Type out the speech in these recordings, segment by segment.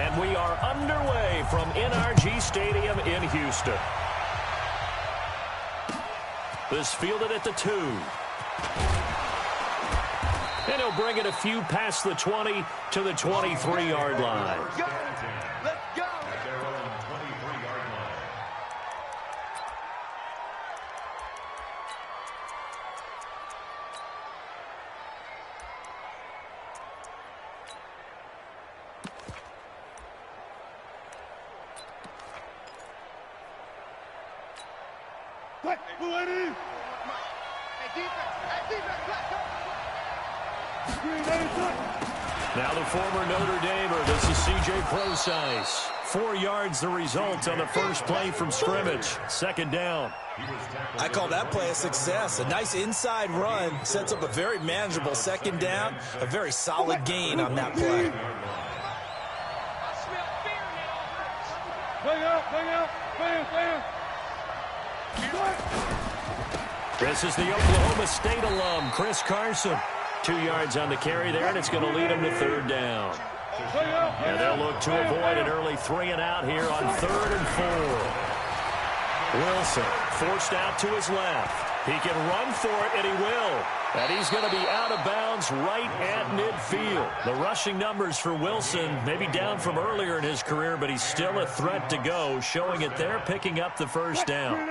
And we are underway from NRG Stadium in Houston. This fielded at the 2. And he'll bring it a few past the 20 to the 23-yard line. Let's go. Now the former Notre Damer, this is C.J. Procise. 4 yards the result on the first play from scrimmage. Second down. I call that play a success. A nice inside run sets up a very manageable second down. A very solid gain on that play. This is the Oklahoma State alum, Chris Carson. 2 yards on the carry there, and it's going to lead him to third down. And they'll look to avoid an early 3-and-out here on 3rd and 4. Wilson forced out to his left. He can run for it, and he will. And he's going to be out of bounds right at midfield. The rushing numbers for Wilson may be down from earlier in his career, but he's still a threat to go, showing it there, picking up the first down.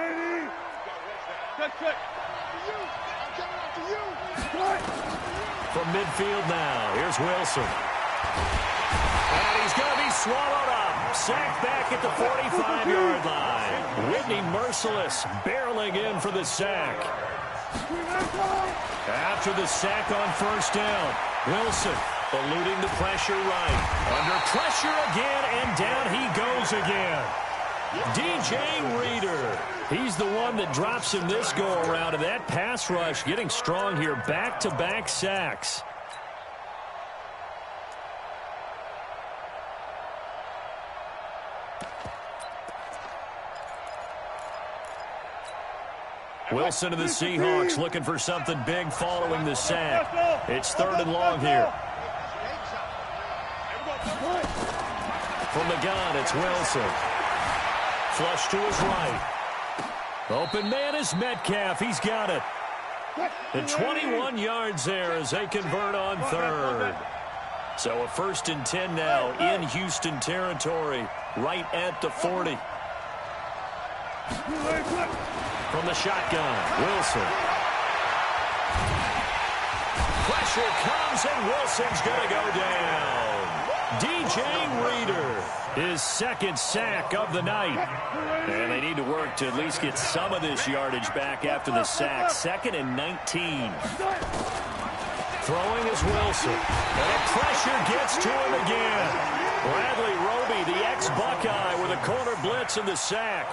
From midfield now, here's Wilson. And he's going to be swallowed up. Sacked back at the 45-yard line. Whitney Merciless barreling in for the sack. After the sack on first down, Wilson eluding the pressure right. Under pressure again, and down he goes again. DJ Reader. He's the one that drops him this go-around, and that pass rush getting strong here. Back-to-back sacks. Wilson of the Seahawks looking for something big following the sack. It's 3rd and long here. From the gun, it's Wilson. Flush to his right. Open man is Metcalf. He's got it. And 21 yards there as they convert on 3rd. So a 1st and 10 now in Houston territory, right at the 40. From the shotgun, Wilson. Pressure comes, and Wilson's going to go down. DJ Reader, his 2nd sack of the night. And they need to work to at least get some of this yardage back after the sack. 2nd and 19. Throwing is Wilson. And pressure gets to him again. Bradley Roby, the ex-Buckeye, with a corner blitz and the sack.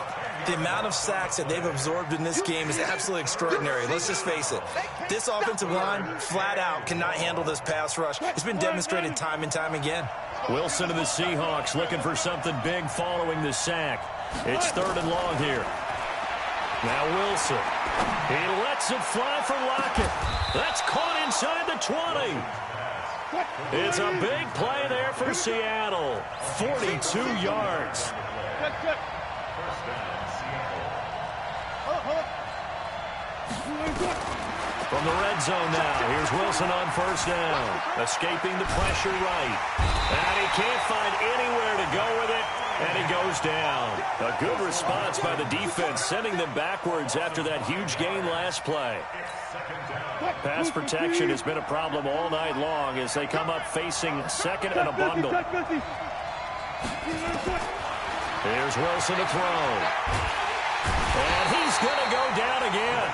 The amount of sacks that they've absorbed in this game is absolutely extraordinary. Let's just face it. This offensive line, flat out, cannot handle this pass rush. It's been demonstrated time and time again. Wilson of the Seahawks looking for something big following the sack. It's 3rd and long here. Now Wilson. He lets it fly for Lockett. That's caught inside the 20. It's a big play there for Seattle. 42 yards. From the red zone now, here's Wilson on first down. Escaping the pressure right. And he can't find anywhere to go with it, and he goes down. A good response by the defense, sending them backwards after that huge gain last play. Pass protection has been a problem all night long as they come up facing 2nd and a bundle. Here's Wilson to throw. And he's going to go down again.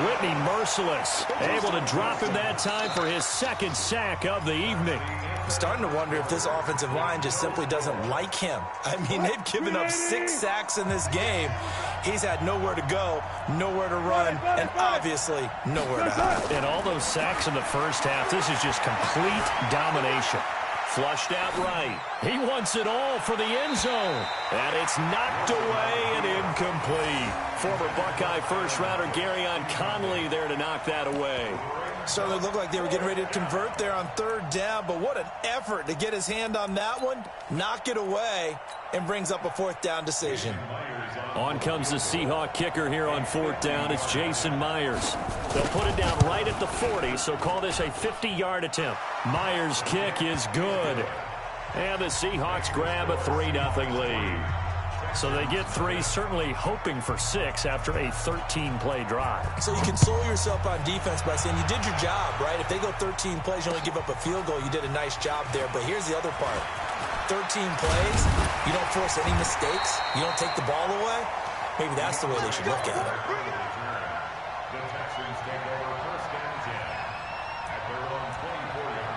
Whitney Merciless able to drop him that time for his 2nd sack of the evening. I'm starting to wonder if this offensive line just simply doesn't like him. I mean, they've given up 6 sacks in this game. He's had nowhere to go, nowhere to run, and obviously nowhere to hide. And all those sacks in the first half, this is just complete domination. Flushed out right. He wants it all for the end zone. And it's knocked away and incomplete. Former Buckeye first-rounder Garyon Conley there to knock that away. Certainly looked like they were getting ready to convert there on third down, but what an effort to get his hand on that one, knock it away, and brings up a fourth down decision. On comes the Seahawk kicker here on fourth down. It's Jason Myers. They'll put it down right at the 40, so call this a 50-yard attempt. Myers' kick is good. And the Seahawks grab a 3-0 lead. So they get 3, certainly hoping for 6 after a 13-play drive. So you console yourself on defense by saying you did your job, right? If they go 13 plays, you only give up a field goal, you did a nice job there. But here's the other part. 13 plays, you don't force any mistakes, you don't take the ball away. Maybe that's the way they should look at it. The Texans take over first and 10 at their own 24-yard line.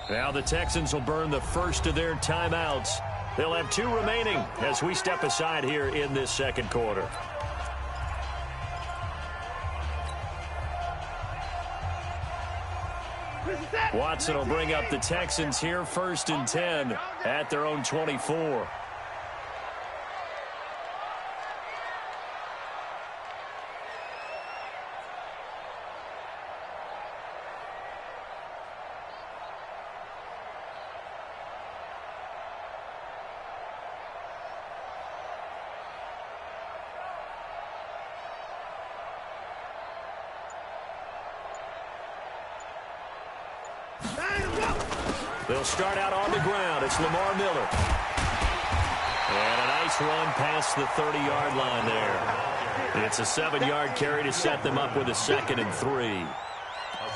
Now the Texans will burn the first of their timeouts. They'll have 2 remaining as we step aside here in this second quarter. Watson will bring up the Texans here first and 10 at their own 24. They'll start out on the ground. It's Lamar Miller. And a nice run past the 30-yard line there. It's a 7-yard carry to set them up with a 2nd and 3.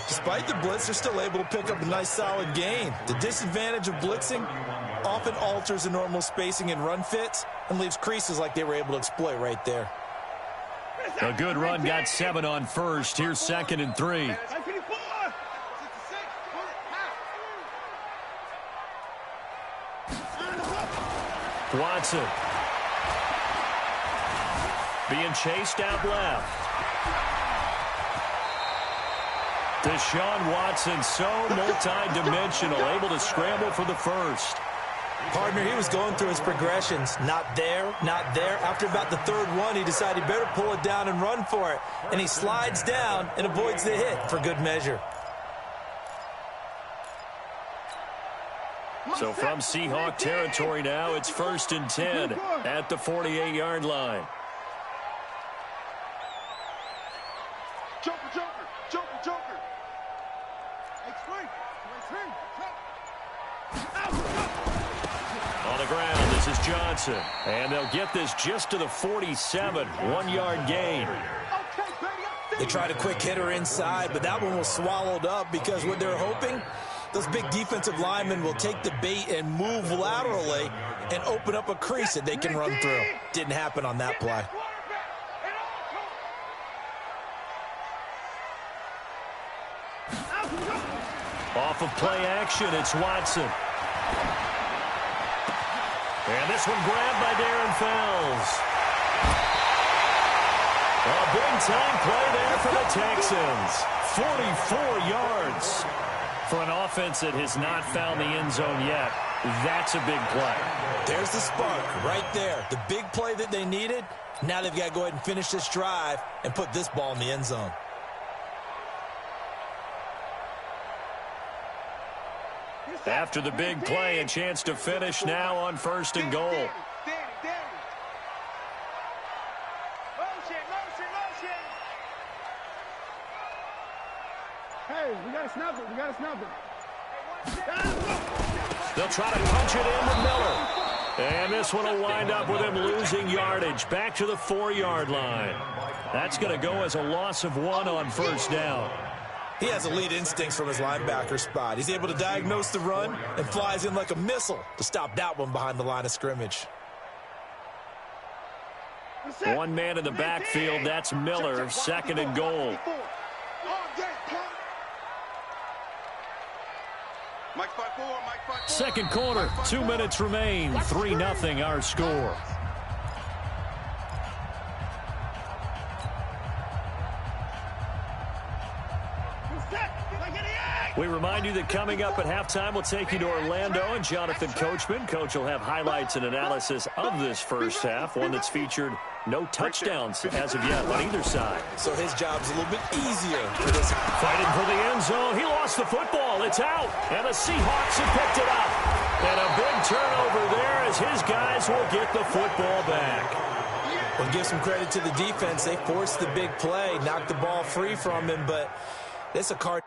Despite the blitz, they're still able to pick up a nice solid gain. The disadvantage of blitzing often alters the normal spacing and run fits and leaves creases like they were able to exploit right there. A good run got 7 on first. Here's 2nd and 3. Watson being chased out left. Deshaun Watson, so multi-dimensional, able to scramble for the first. Partner, he was going through his progressions. Not there, not there. After about the 3rd one, he decided he better pull it down and run for it. And he slides down and avoids the hit for good measure. So from Seahawk territory now, it's 1st and 10 at the 48-yard line. Joker, Joker, Joker, Joker. On the ground, this is Johnson. And they'll get this just to the 47, 1-yard gain. They tried a quick hitter inside, but that one was swallowed up because what they're hoping, those big defensive linemen will take the bait and move laterally and open up a crease that they can run through. Didn't happen on that play. Off of play action, it's Watson. And this one grabbed by Darren Fells. A big-time play there for the Texans. 44 yards. For an offense that has not found the end zone yet, that's a big play. There's the spark right there. The big play that they needed. Now they've got to go ahead and finish this drive and put this ball in the end zone. After the big play, a chance to finish now on 1st and goal. Hey, we got to snap it. We got to snap it. They'll try to punch it in to Miller. And this one will wind up with him losing yardage back to the 4-yard line. That's going to go as a loss of 1 on 1st down. He has elite instincts from his linebacker spot. He's able to diagnose the run and flies in like a missile to stop that one behind the line of scrimmage. One man in the backfield, that's Miller, 2nd and goal. Mike 5-4, Mike 5-4. Second quarter, 2 minutes remain. 3-0 our score. We remind you that coming up at halftime, we'll take you to Orlando and Jonathan Coachman. Coach will have highlights and analysis of this first half, one that's featured no touchdowns as of yet on either side. So his job's a little bit easier for this. Fighting for the end zone. He lost the football. It's out. And the Seahawks have picked it up. And a big turnover there as his guys will get the football back. Well, give some credit to the defense. They forced the big play, knocked the ball free from him, but it's a card.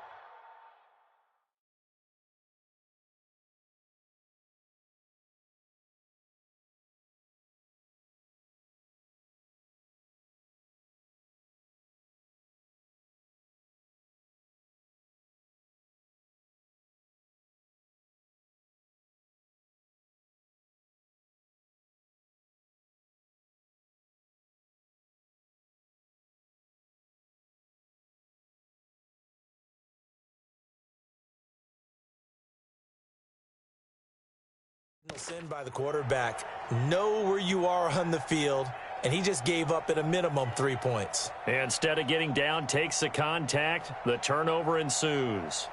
Sin by the quarterback. Know where you are on the field, and he just gave up at a minimum 3 points. Instead of getting down, takes the contact. The turnover ensues.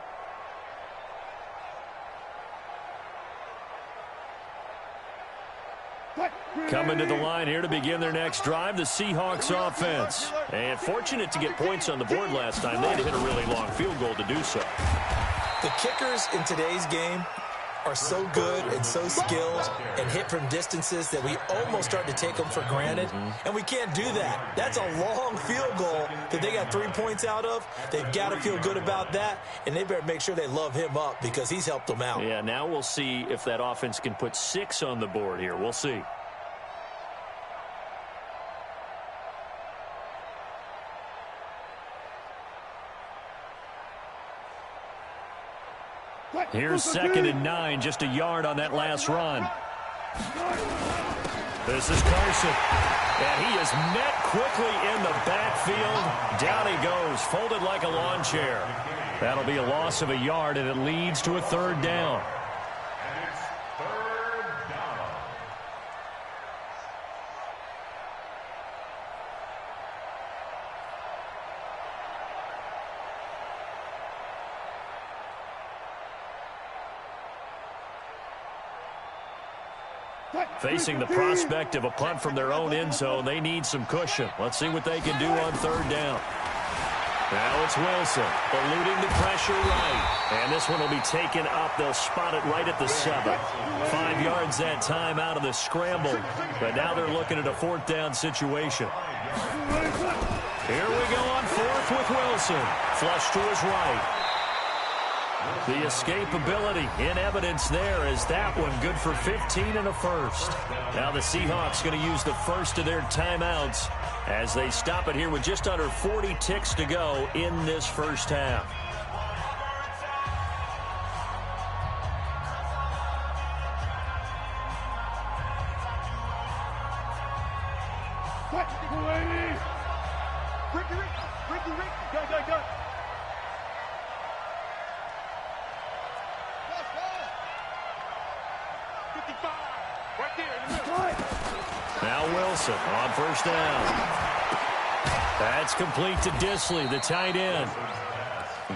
Coming to the line here to begin their next drive, the Seahawks offense. And fortunate to get points on the board last time. They had to hit a really long field goal to do so. The kickers in today's game are so good and so skilled and hit from distances that we almost start to take them for granted, and we can't do that. That's a long field goal that they got 3 points out of. They've got to feel good about that, and they better make sure they love him up because he's helped them out. Yeah, now we'll see if that offense can put 6 on the board here. We'll see. Here's 2nd and 9, just a yard on that last run. This is Carson. And he is met quickly in the backfield. Down he goes, folded like a lawn chair. That'll be a loss of a yard, and it leads to a 3rd down. Facing the prospect of a punt from their own end zone, they need some cushion. Let's see what they can do on 3rd down. Now it's Wilson, eluding the pressure right. And this one will be taken up. They'll spot it right at the 7. 5 yards that time out of the scramble. But now they're looking at a 4th down situation. Here we go on 4th with Wilson. Flush to his right. The escapability in evidence there is that one good for 15 and a first. Now the Seahawks going to use the first of their timeouts as they stop it here with just under 40 ticks to go in this first half. Go. Now Wilson on 1st down. That's complete to Disley, the tight end.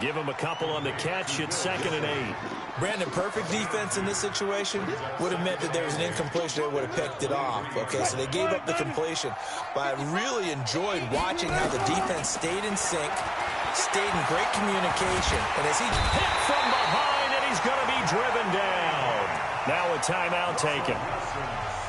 Give him a couple on the catch. It's 2nd and 8. Brandon, perfect defense in this situation would have meant that there was an incompletion. They would have picked it off. Okay, so they gave up the completion. But I really enjoyed watching how the defense stayed in sync, stayed in great communication. And as he hit from behind, and he's going to be driven down. Now a timeout taken.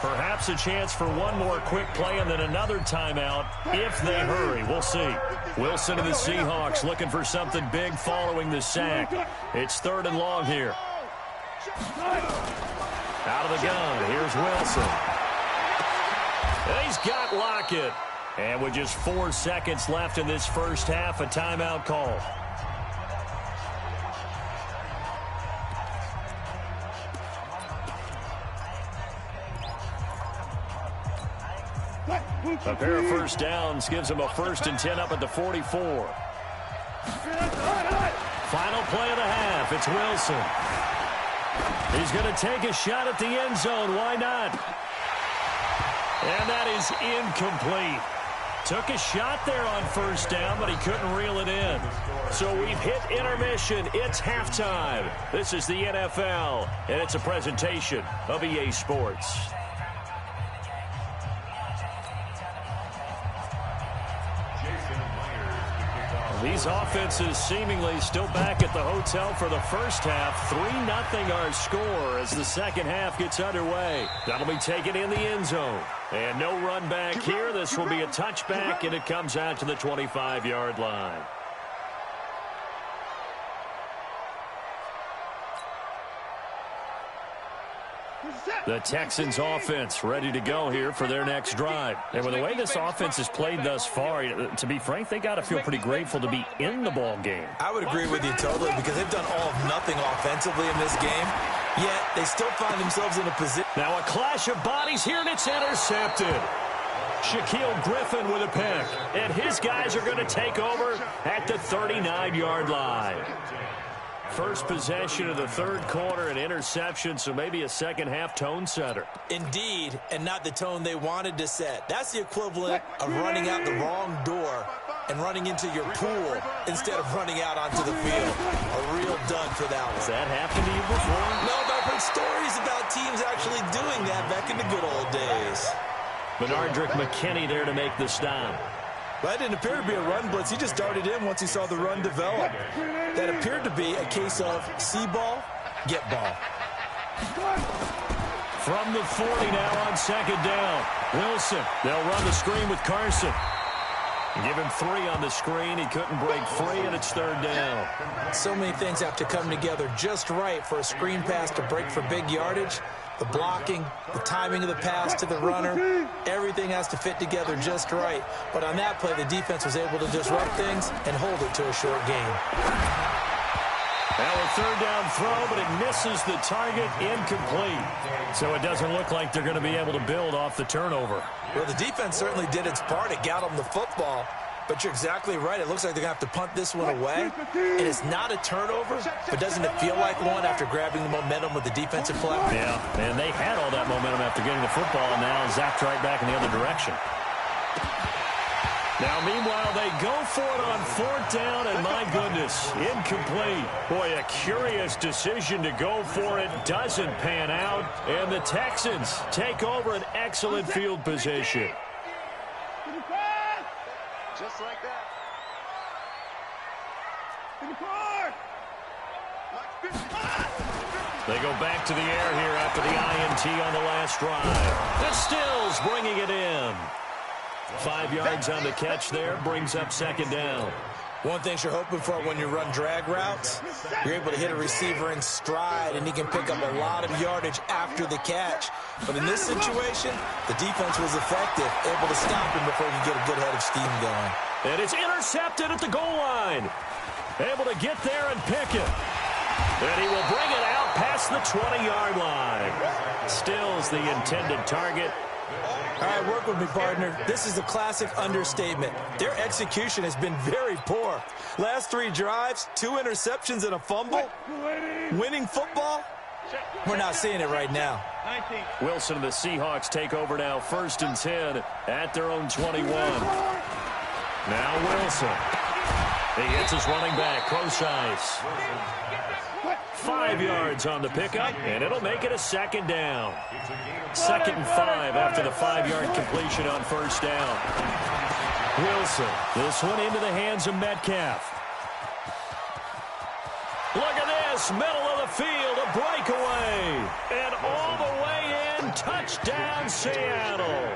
Perhaps a chance for one more quick play and then another timeout if they hurry. We'll see. Wilson and the Seahawks looking for something big following the sack. It's 3rd and long here. Out of the gun, here's Wilson. And he's got Lockett. And with just 4 seconds left in this first half, a timeout call. A pair of first downs gives them a 1st and 10 up at the 44. Final play of the half. It's Wilson. He's going to take a shot at the end zone. Why not? And that is incomplete. Took a shot there on first down, but he couldn't reel it in. So we've hit intermission. It's halftime. This is the NFL, and it's a presentation of EA Sports. These offenses seemingly still back at the hotel for the first half. 3-0 our score as the second half gets underway. That'll be taken in the end zone. And no run back here. This will be a touchback, and it comes out to the 25-yard line. The Texans offense ready to go here for their next drive. And with the way this offense has played thus far, to be frank, they got to feel pretty grateful to be in the ball game. I would agree with you totally because they've done all of nothing offensively in this game, yet they still find themselves in a position. Now a clash of bodies here, and it's intercepted. Shaquille Griffin with a pick, and his guys are going to take over at the 39-yard line. First possession of the third quarter, an interception, so maybe a second-half tone setter. Indeed, and not the tone they wanted to set. That's the equivalent of running out the wrong door and running into your pool instead of running out onto the field. A real dud for that one. Has that happened to you before? No, but I've heard stories about teams actually doing that back in the good old days. Benardrick McKinney there to make the stop. That didn't appear to be a run blitz. He just darted in once he saw the run develop. That appeared to be a case of see ball, get ball. From the 40 now on second down. Wilson, they'll run the screen with Carson. Give him 3 on the screen. He couldn't break free, and it's third down. So many things have to come together just right for a screen pass to break for big yardage. The blocking, the timing of the pass to the runner, everything has to fit together just right. But on that play, the defense was able to disrupt things and hold it to a short gain. Now a third down throw, but it misses the target, incomplete. So it doesn't look like they're going to be able to build off the turnover. Well, the defense certainly did its part. It got them the football. But you're exactly right. It looks like they're going to have to punt this one away. And it's not a turnover, but doesn't it feel like one after grabbing the momentum with the defensive play? Yeah, and they had all that momentum after getting the football, and now zapped right back in the other direction. Now, meanwhile, they go for it on fourth down, and my goodness, incomplete. Boy, a curious decision to go for it. Doesn't pan out, and the Texans take over an excellent field position. Just like that. They go back to the air here after the INT on the last drive. The Stills bringing it in. 5 yards on the catch there, brings up second down. One thing you're hoping for when you run drag routes, you're able to hit a receiver in stride, and he can pick up a lot of yardage after the catch. But in this situation, the defense was effective, able to stop him before he could get a good head of steam going. And it's intercepted at the goal line. Able to get there and pick it. And he will bring it out past the 20-yard line. Stills the intended target. All right, work with me, partner. This is a classic understatement. Their execution has been very poor. Last 3 drives, 2 interceptions and a fumble. Winning football? We're not seeing it right now. Wilson and the Seahawks take over now, 1st and 10 at their own 21. Now Wilson. He hits his running back, close ice. 5 yards on the pickup, and it'll make it a second down. 2nd and 5 after the 5-yard completion on first down. Wilson, this one into the hands of Metcalf. Look at this, middle of the field, a breakaway. And all the way in, touchdown Seattle.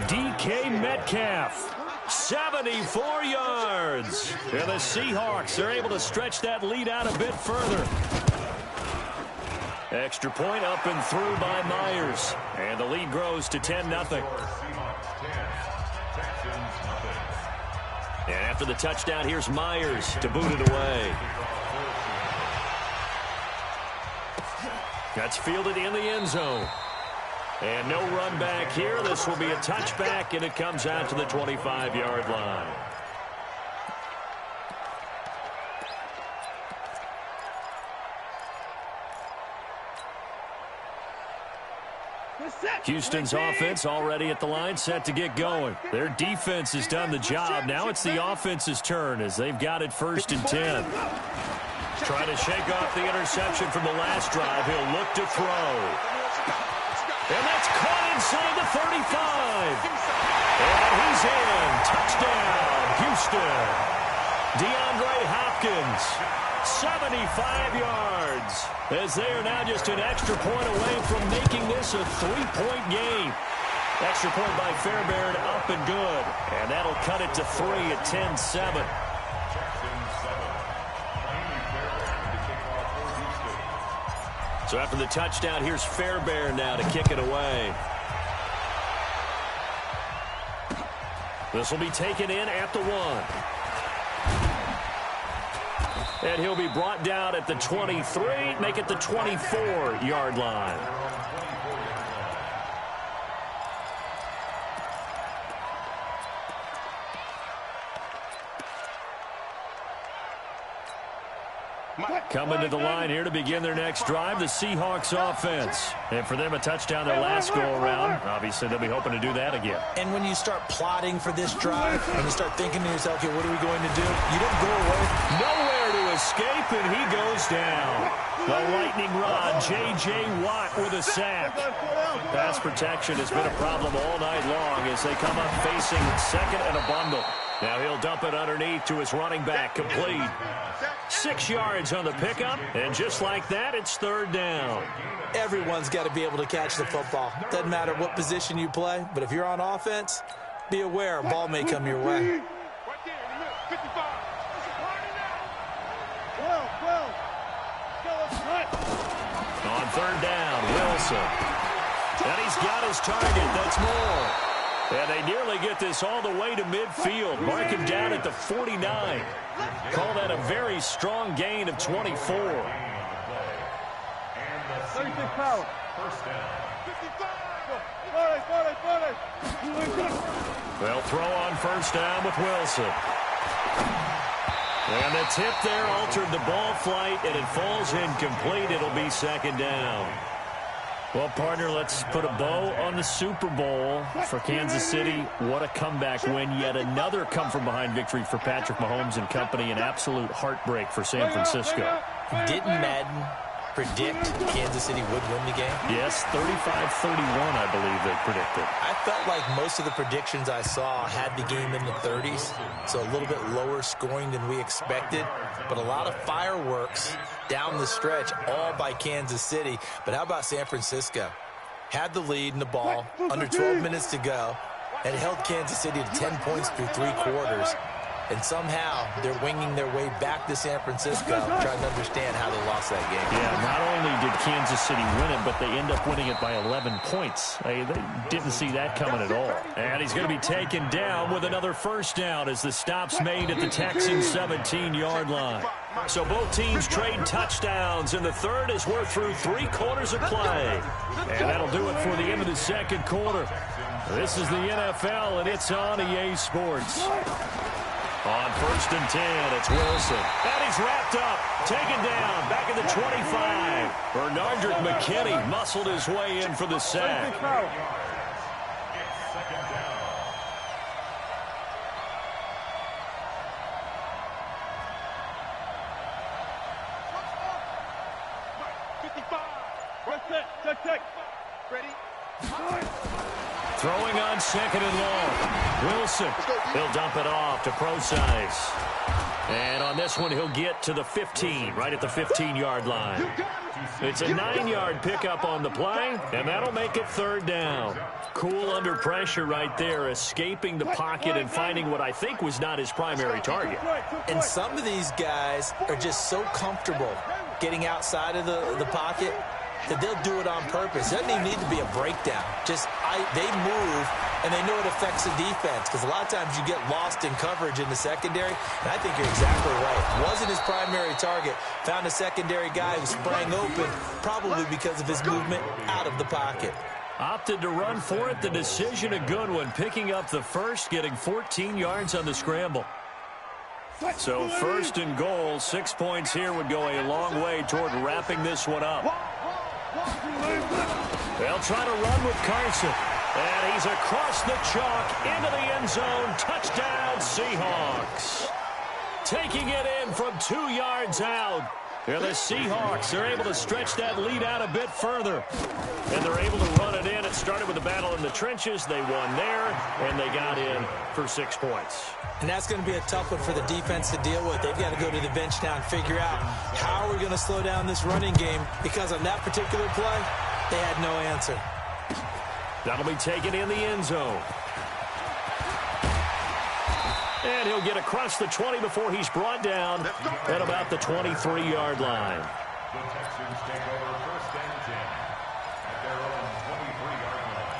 DK Metcalf. 74 yards. And the Seahawks are able to stretch that lead out a bit further. Extra point up and through by Myers. And the lead grows to 10-0. And after the touchdown, here's Myers to boot it away. That's fielded in the end zone. And no run back here. This will be a touchback, and it comes out to the 25-yard line. Houston's offense already at the line, set to get going. Their defense has done the job. Now it's the offense's turn as they've got it 1st and 10. Trying to shake off the interception from the last drive. He'll look to throw. And that's caught inside the 35. And he's in. Touchdown, Houston. DeAndre Hopkins, 75 yards, as they are now just an extra point away from making this a 3-point game. Extra point by Fairbairn, up and good. And that'll cut it to 3 at 10-7. So after the touchdown, here's Fairbairn now to kick it away. This will be taken in at the 1. And he'll be brought down at the 23, make it the 24-yard line. Coming to the line here to begin their next drive, the Seahawks offense. And for them, a touchdown their last go-around. Obviously, they'll be hoping to do that again. And when you start plotting for this drive, and you start thinking to yourself, okay, what are we going to do? You don't go away. Nowhere to escape, and he goes down. The lightning rod, J.J. Watt with a sack. Pass protection has been a problem all night long as they come up facing second and a bundle. Now he'll dump it underneath to his running back, complete. 6 yards on the pickup, and just like that, it's 3rd down. Everyone's got to be able to catch the football. Doesn't matter what position you play, but if you're on offense, be aware a ball may come your way. On 3rd down, Wilson. And he's got his target. That's more. And they nearly get this all the way to midfield. Mark him down at the 49. Call that a very strong gain of 24. They'll throw on 1st down with Wilson. And the tip there altered the ball flight, and it falls incomplete. It'll be 2nd down. Well, partner, let's put a bow on the Super Bowl for Kansas City. What a comeback win. Yet another come-from-behind victory for Patrick Mahomes and company. An absolute heartbreak for San Francisco. Didn't Madden predict Kansas City would win the game? Yes, 35-31, I believe they predicted. I felt like most of the predictions I saw had the game in the 30s, so a little bit lower scoring than we expected, but a lot of fireworks down the stretch, all by Kansas City. But how about San Francisco? Had the lead in the ball, under 12 minutes to go, and held Kansas City to 10 points through 3 quarters. And somehow they're winging their way back to San Francisco, trying to understand how they lost that game. Yeah, not only did Kansas City win it, but they end up winning it by 11 points. They didn't see that coming at all. And he's going to be taken down with another 1st down as the stop's made at the Texans' 17-yard line. So both teams trade touchdowns, and the 3rd as we're through 3 quarters of play. And that'll do it for the end of the 2nd quarter. This is the NFL, and it's on EA Sports. On 1st and 10, it's Wilson. And he's wrapped up, taken down, back at the 25. Bernardrick McKinney muscled his way in for the sack. Throwing on 2nd and long. Wilson, he'll dump it off to Procise. And on this one, he'll get to the 15, right at the 15-yard line. It's a 9-yard pickup on the play, and that'll make it 3rd down. Cool under pressure right there, escaping the pocket and finding what I think was not his primary target. And some of these guys are just so comfortable getting outside of the pocket that they'll do it on purpose. It doesn't even need to be a breakdown. Just they move, and they know it affects the defense, because a lot of times you get lost in coverage in the secondary, and I think you're exactly right. Wasn't his primary target. Found a secondary guy who sprang open, probably because of his movement out of the pocket. Opted to run for it. The decision a good one, picking up the 1st, getting 14 yards on the scramble. So 1st and goal, 6 points here would go a long way toward wrapping this one up. They'll try to run with Carson. And he's across the chalk into the end zone. Touchdown, Seahawks. Taking it in from 2 yards out. And the Seahawks are able to stretch that lead out a bit further. And they're able to run it in. It started with a battle in the trenches. They won there, and they got in for 6 points. And that's going to be a tough one for the defense to deal with. They've got to go to the bench now and figure out how are we going to slow down this running game, because on that particular play, they had no answer. That'll be taken in the end zone. And he'll get across the 20 before he's brought down at about the 23-yard line. The Texans take over first and 10 at their own 23-yard line.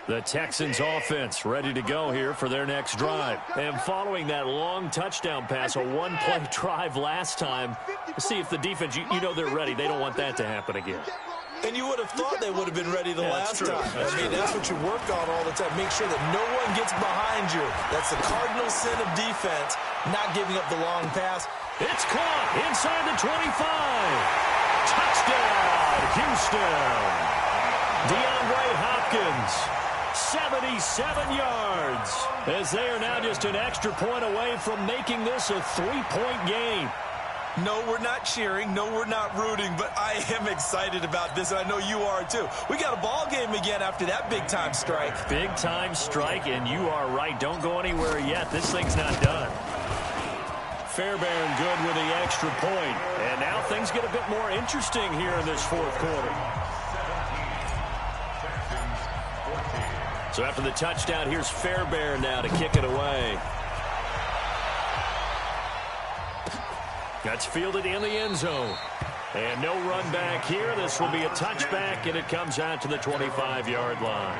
The Texans offense ready to go here for their next drive. And following that long touchdown pass, a one-play drive last time, see if the defense, you know they're ready. They don't want that to happen again. And you would have thought they would have been ready the last time. That's what you work on all the time. Make sure that no one gets behind you. That's the cardinal sin of defense, not giving up the long pass. It's caught inside the 25. Touchdown, Houston. DeAndre Hopkins, 77 yards, as they are now just an extra point away from making this a 3-point game. No, we're not cheering. No, we're not rooting, but I am excited about this, and I know you are too. We got a ball game again after that big-time strike. Big-time strike, and you are right. Don't go anywhere yet. This thing's not done. Fairbairn good with the extra point, and now things get a bit more interesting here in this fourth quarter. So after the touchdown, here's Fairbairn now to kick it away. That's fielded in the end zone. And no run back here. This will be a touchback, and it comes out to the 25-yard line.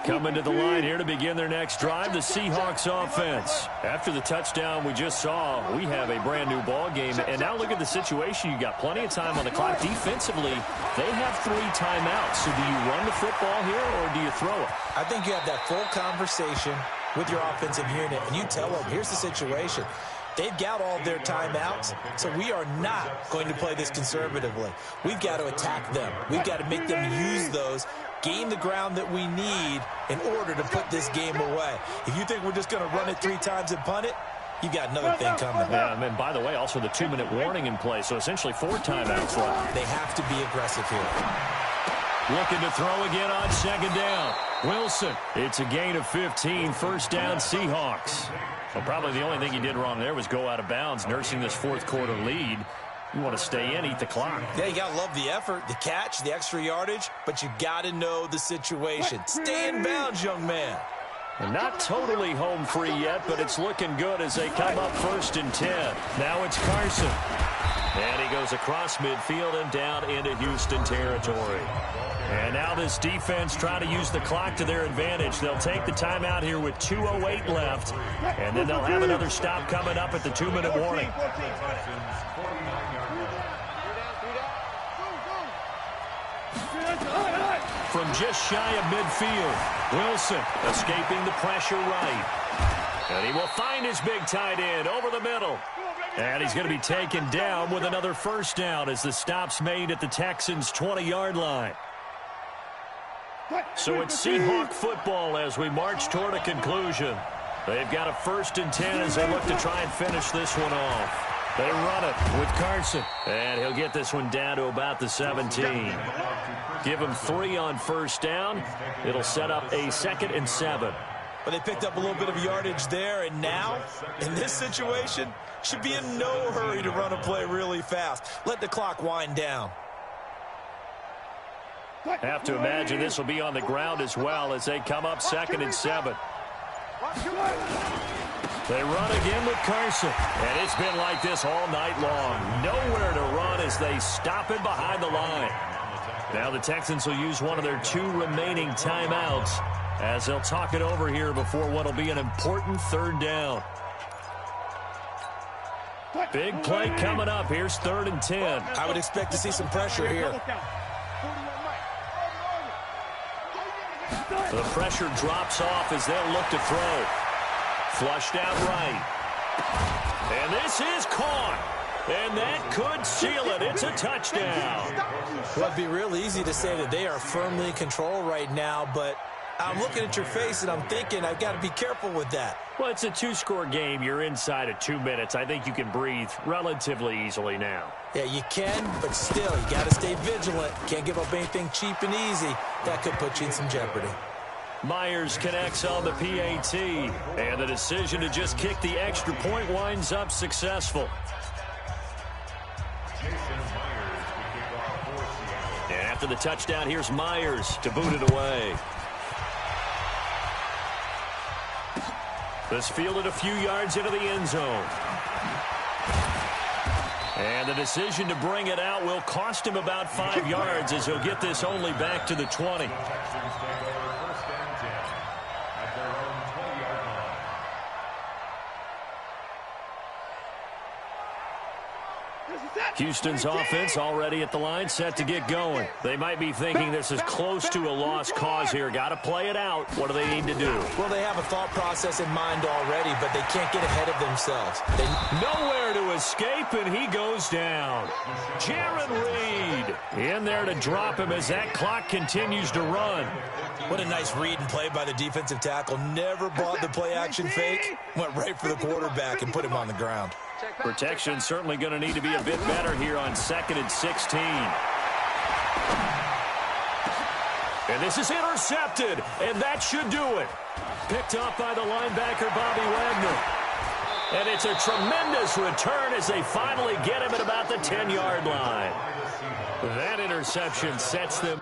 Coming to the line here to begin their next drive, the Seahawks offense. After the touchdown we just saw, we have a brand-new ball game. And now look at the situation. You got plenty of time on the clock. Defensively, they have 3 timeouts. So do you run the football here or do you throw it? I think you have that full conversation with your offensive unit, and you tell them, here's the situation. They've got all their timeouts, so we are not going to play this conservatively. We've got to attack them. We've got to make them use those, gain the ground that we need in order to put this game away. If you think we're just going to run it 3 times and punt it, you've got another thing coming. Yeah, and by the way, also the 2-minute warning in play, so essentially 4 timeouts left. They have to be aggressive here. Looking to throw again on second down. Wilson, it's a gain of 15, first down Seahawks. Well, probably the only thing he did wrong there was go out of bounds, nursing this fourth quarter lead. You want to stay in, eat the clock. Yeah, you got to love the effort, the catch, the extra yardage, but you got to know the situation. Stay in bounds, young man. And not totally home free yet, but it's looking good as they come up first and 10. Now it's Carson. And he goes across midfield and down into Houston territory. And now this defense trying to use the clock to their advantage. They'll take the timeout here with 2:08 left. And then they'll have another stop coming up at the 2-minute warning. From just shy of midfield, Wilson escaping the pressure right. And he will find his big tight end over the middle. And he's going to be taken down with another first down as the stop's made at the Texans' 20-yard line. So it's Seahawk football as we march toward a conclusion. They've got a first and 10 as they look to try and finish this one off. They run it with Carson. And he'll get this one down to about the 17. Give him 3 on first down. It'll set up a 2nd and 7. But they picked up a little bit of yardage there, and now, in this situation, should be in no hurry to run a play really fast. Let the clock wind down. Have to imagine this will be on the ground as well as they come up 2nd and 7. They run again with Carson. And it's been like this all night long. Nowhere to run as they stop it behind the line. Now the Texans will use one of their 2 remaining timeouts as they'll talk it over here before what will be an important 3rd down. Big play coming up. Here's 3rd and 10. I would expect to see some pressure here. The pressure drops off as they'll look to throw. Flushed out right. And this is caught. And that could seal it. It's a touchdown. Well, it'd be real easy to say that they are firmly in control right now, but I'm looking at your face and I'm thinking I've got to be careful with that. Well, it's a 2-score game. You're inside of 2 minutes. I think you can breathe relatively easily now. Yeah, you can, but still, you got to stay vigilant. Can't give up anything cheap and easy. That could put you in some jeopardy. Myers connects on the PAT, and the decision to just kick the extra point winds up successful. And after the touchdown, here's Myers to boot it away. This fielded a few yards into the end zone. And the decision to bring it out will cost him about 5 yards as he'll get this only back to the 20. Houston's offense already at the line, set to get going. They might be thinking this is close to a lost cause here. Got to play it out. What do they need to do? Well, they have a thought process in mind already, but they can't get ahead of themselves. Nowhere to escape, and he goes down. Jaron Reed in there to drop him as that clock continues to run. What a nice read and play by the defensive tackle. Never bought the play-action fake. Went right for the quarterback and put him on the ground. Protection certainly going to need to be a bit better here on 2nd and 16. And this is intercepted, and that should do it. Picked up by the linebacker, Bobby Wagner. And it's a tremendous return as they finally get him at about the 10-yard line. That interception sets them